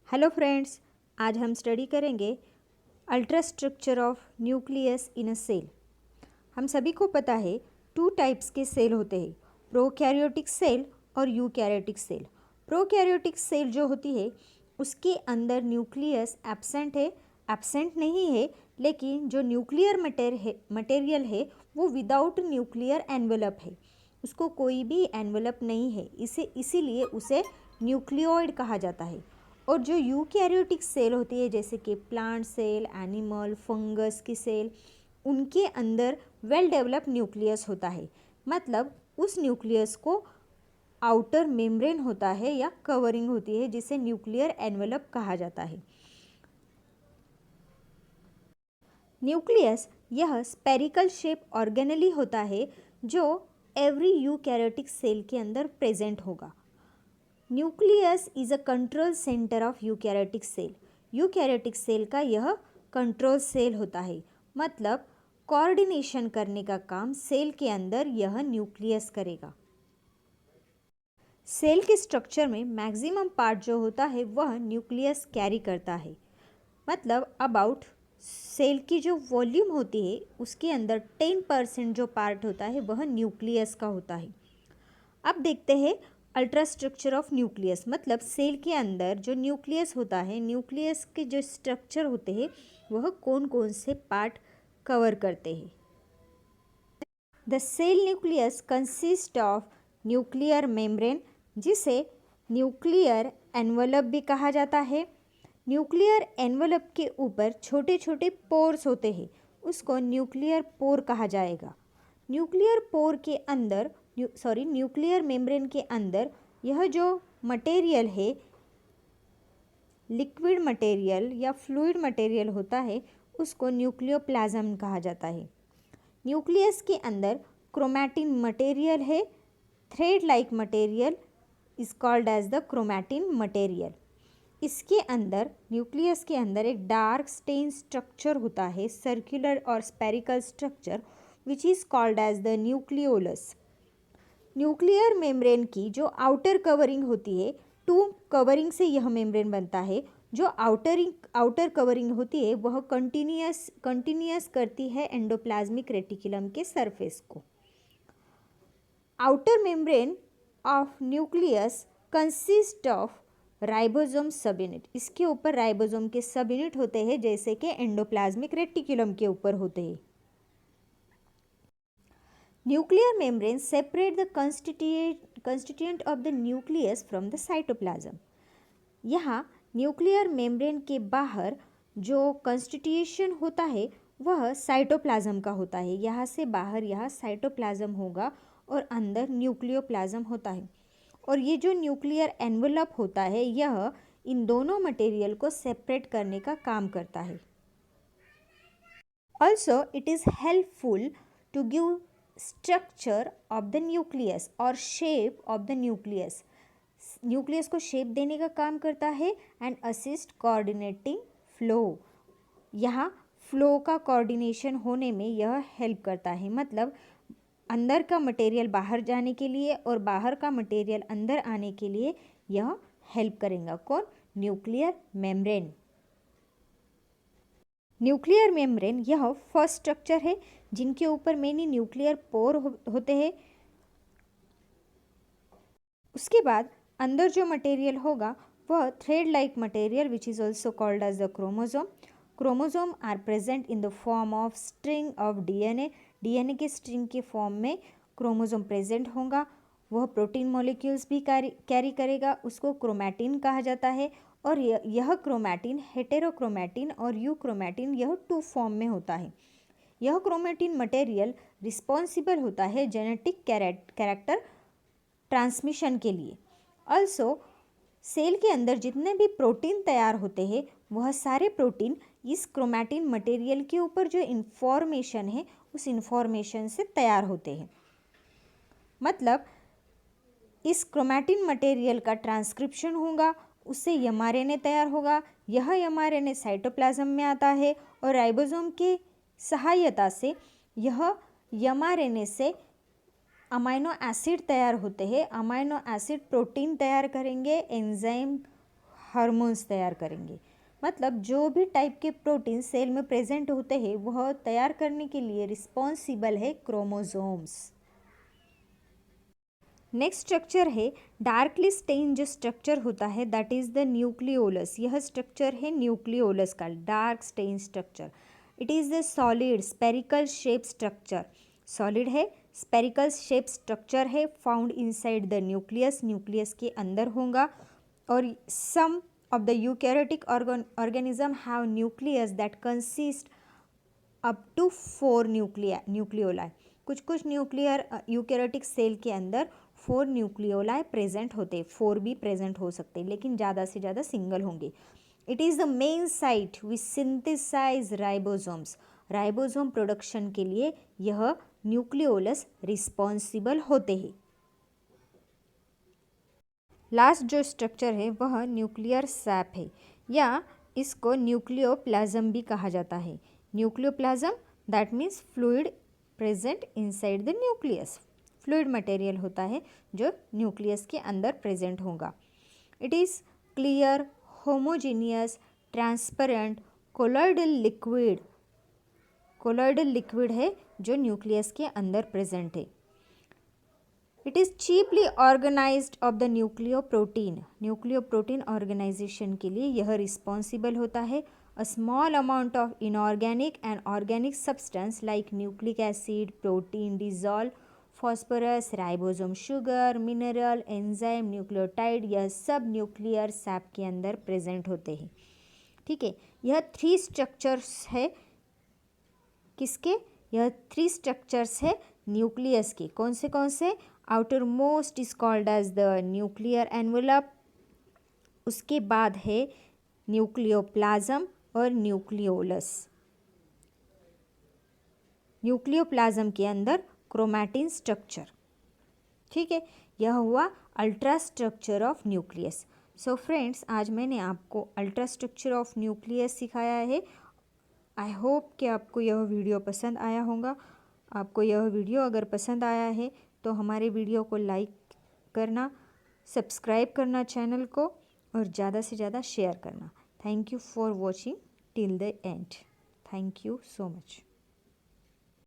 Hello friends, आज हम study करेंगे ultra structure of nucleus in a cell. हम सभी को पता है 2 टाइप्स के सेल होते हैं, प्रोकैरियोटिक सेल और यूकैरियोटिक सेल। प्रोकैरियोटिक सेल जो होती है उसके अंदर न्यूक्लियस एब्सेंट नहीं है, लेकिन जो न्यूक्लियर मटेरियल है वो विदाउट न्यूक्लियर एनवेलप है, उसको कोई भी एनवेलप नहीं है, इसीलिए उसे न्यूक्लियोइड कहा जाता है। और जो यूकैरियोटिक सेल होती है जैसे कि प्लांट सेल, एनिमल, फंगस की सेल, उनके अंदर वेल डेवलप न्यूक्लियस होता है। मतलब उस न्यूक्लियस को आउटर मेम्ब्रेन होता है या कवरिंग होती है जिसे न्यूक्लियर एनवेलप कहा जाता है। न्यूक्लियस यह स्पेरिकल शेप ऑर्गेनली होता है जो एवरी यूकैरियोटिक सेल के अंदर प्रेजेंट होगा। Nucleus is a control centre of eukaryotic cell. Eukaryotic cell का यह कंट्रोल सेल होता है, मतलब कोऑर्डिनेशन करने का काम सेल के अंदर यह न्यूक्लियस करेगा। सेल के स्ट्रक्चर में मैक्सिमम पार्ट जो होता है वह न्यूक्लियस कैरी करता है। मतलब अबाउट सेल की जो वॉल्यूम होती है उसके अंदर 10% जो पार्ट होता है वह न्यूक्लियस का होता है। अब देखते हैं अल्ट्रा स्ट्रक्चर ऑफ न्यूक्लियस, मतलब सेल के अंदर जो न्यूक्लियस होता है, न्यूक्लियस के जो स्ट्रक्चर होते हैं वह कौन कौन से पार्ट कवर करते हैं। The cell nucleus consist of nuclear membrane, जिसे न्यूक्लियर एनवलप भी कहा जाता है। न्यूक्लियर एनवलप के ऊपर छोटे छोटे पोर्स होते हैं, उसको न्यूक्लियर पोर कहा जाएगा। न्यूक्लियर पोर के अंदर न्यूक्लियर मेम्ब्रेन के अंदर यह जो मटेरियल है, लिक्विड मटेरियल या फ्लूइड मटेरियल होता है, उसको न्यूक्लियोप्लाज्म कहा जाता है। न्यूक्लियस के अंदर क्रोमैटिन मटेरियल है, thread like material is called as the chromatin material. इसके अंदर न्यूक्लियस के अंदर एक डार्क स्टेन स्ट्रक्चर होता है, सर्कुलर और spherical structure, which is called as the nucleolus. Nuclear membrane की जो आउटर कवरिंग होती है, 2 कवरिंग से यह मेम्ब्रेन बनता है। जो आउटर कवरिंग होती है वह कंटिन्यूअस करती है एंडोप्लाज्मिक रेटिकुलम के सरफेस को। Outer membrane of nucleus consist of ribosome सब यूनिट। इसके ऊपर राइबोसोम के सब यूनिट होते हैं जैसे कि एंडोप्लाज्मिक रेटिकुलम के ऊपर होते हैं। Nuclear membranes separate the constituent of the nucleus from the cytoplasm. यहाँ न्यूक्लियर मेम्ब्रेन के बाहर जो कंस्टिट्यूशन होता है वह साइटोप्लाज्म का होता है। यहाँ से बाहर यहाँ साइटोप्लाज्म होगा और अंदर न्यूक्लियोप्लाज्म होता है। और ये जो न्यूक्लियर एनवेलप होता है यह इन दोनों मटेरियल को सेपरेट करने का काम करता है। Also it is helpful to give structure of the nucleus और shape of the nucleus. Nucleus को शेप देने का काम करता है एंड असिस्ट कोऑर्डिनेटिंग फ्लो। यहाँ फ्लो का कोऑर्डिनेशन होने में यह हेल्प करता है। मतलब अंदर का मटेरियल बाहर जाने के लिए और बाहर का मटेरियल अंदर आने के लिए यह हेल्प करेगा। कौन? Nuclear membrane. न्यूक्लियर मेम्ब्रेन यह फर्स्ट स्ट्रक्चर है जिनके ऊपर मेनी न्यूक्लियर पोर होते हैं। उसके बाद अंदर जो मटेरियल होगा वह thread like material which is also called as the chromosome. Chromosome are present in the form of string of DNA. DNA के स्ट्रिंग के फॉर्म में क्रोमोसोम प्रेजेंट होगा। वह प्रोटीन मॉलिक्यूल्स भी कैरी करेगा, उसको क्रोमैटिन कहा जाता है। और यह क्रोमैटिन हेटेरोक्रोमैटिन और यूक्रोमैटिन यह 2 फॉर्म में होता है। यह क्रोमैटिन मटेरियल रिस्पॉन्सिबल होता है जेनेटिक कैरेक्टर ट्रांसमिशन के लिए। ऑल्सो सेल के अंदर जितने भी प्रोटीन तैयार होते हैं वह सारे प्रोटीन इस क्रोमैटिन मटेरियल के ऊपर जो इन्फॉर्मेशन है उस इन्फॉर्मेशन से तैयार होते हैं। मतलब इस क्रोमैटिन मटेरियल का ट्रांसक्रिप्शन होगा, उससे एमआरएनए तैयार होगा। यह एमआरएनए साइटोप्लाज्म में आता है और राइबोसोम के सहायता से यह एमआरएनए से अमाइनो एसिड तैयार होते हैं। अमाइनो एसिड प्रोटीन तैयार करेंगे, एंजाइम हार्मोन्स तैयार करेंगे। मतलब जो भी टाइप के प्रोटीन सेल में प्रेजेंट होते हैं वह तैयार करने के लिए रिस्पॉन्सिबल है क्रोमोसोम्स। नेक्स्ट स्ट्रक्चर है डार्कली स्टेन जो स्ट्रक्चर होता है दैट इज द न्यूक्लियोलस। यह स्ट्रक्चर है न्यूक्लियोलस का dark stain structure. It is the solid spherical shape structure. Solid है, स्पेरिकल शेप स्ट्रक्चर है, found inside the nucleus. Nucleus के अंदर होगा। और some of the eukaryotic organism have nucleus that consist up to 4 nucleoli। कुछ nuclear eukaryotic cell के अंदर 4 nucleoli present होते, 4 भी प्रेजेंट हो सकते लेकिन ज़्यादा से ज़्यादा सिंगल होंगे। It is the main site which synthesise ribosomes. Ribosome production के लिए यह न्यूक्लियोलस रिस्पॉन्सिबल होते हैं। लास्ट जो स्ट्रक्चर है वह न्यूक्लियर सैप है या इसको न्यूक्लियोप्लाज्म भी कहा जाता है। Nucleoplasm that means fluid present inside the nucleus. Fluid material होता है जो न्यूक्लियस के अंदर प्रेजेंट होगा। It is clear, homogeneous, transparent, colloidal liquid. Colloidal liquid है जो न्यूक्लियस के अंदर प्रेजेंट है। It is chiefly organised of the nucleoprotein. Nucleoprotein organisation के लिए यह रिस्पॉन्सिबल होता है। A small amount of inorganic and organic substance like nucleic acid, protein dissolve, phosphorus, ribosome sugar, mineral, enzyme, nucleotide, यह सब न्यूक्लियर सैप के अंदर present होते हैं। ठीक है, यह 3 स्ट्रक्चर्स है किसके? यह 3 स्ट्रक्चर्स है न्यूक्लियस के। कौन से? Outermost is called as the nuclear envelope, उसके बाद है न्यूक्लियोप्लाज्म और न्यूक्लियोलस। न्यूक्लियोप्लाज्म के अंदर क्रोमैटिन स्ट्रक्चर। ठीक है, यह हुआ ultra structure of nucleus. So friends, आज मैंने आपको अल्ट्रा स्ट्रक्चर ऑफ न्यूक्लियस सिखाया है। आई होप कि आपको यह वीडियो पसंद आया होगा। आपको यह वीडियो अगर पसंद आया है तो हमारे वीडियो को लाइक करना, सब्सक्राइब करना चैनल को और ज़्यादा से ज़्यादा शेयर करना। Thank you for watching till the end. Thank you so much.